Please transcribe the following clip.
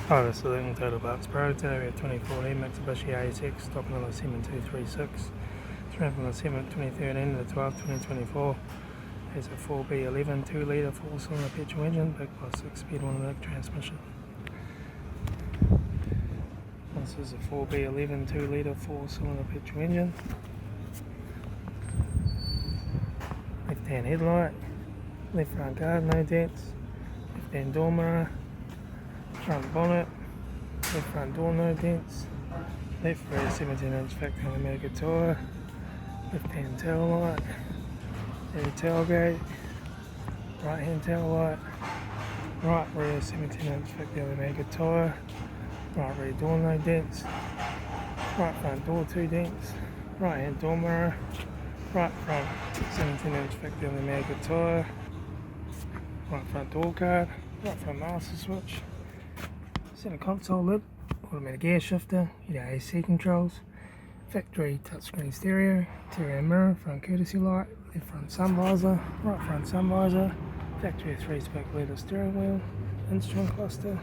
Hi, this is Litre Total Parts Pro. Today we have 2014 Mitsubishi ASX, stock number 7236. It's ran from the 7th 2013 to the 12th 2024. It's a 4B11 2 litre 4-cylinder petrol engine backed by 6-speed automatic transmission. This is a 4B11 2 litre 4-cylinder petrol engine. Left hand headlight, left front guard, no dents, left hand door mirror, front bonnet, left front door, no dents, left rear 17-inch factory American tyre, left hand tail light, rear tailgate, right hand tail light, right rear 17-inch factory American tyre, right rear door, no dents, right front door, 2 dents, right hand door mirror, right front 17-inch factory American tyre, right front door card, right front master switch, center console lid, automatic gear shifter, your AC controls, factory touchscreen stereo, interior mirror, front courtesy light, left front sun visor, right front sun visor, factory 3-spoke leather steering wheel, instrument cluster,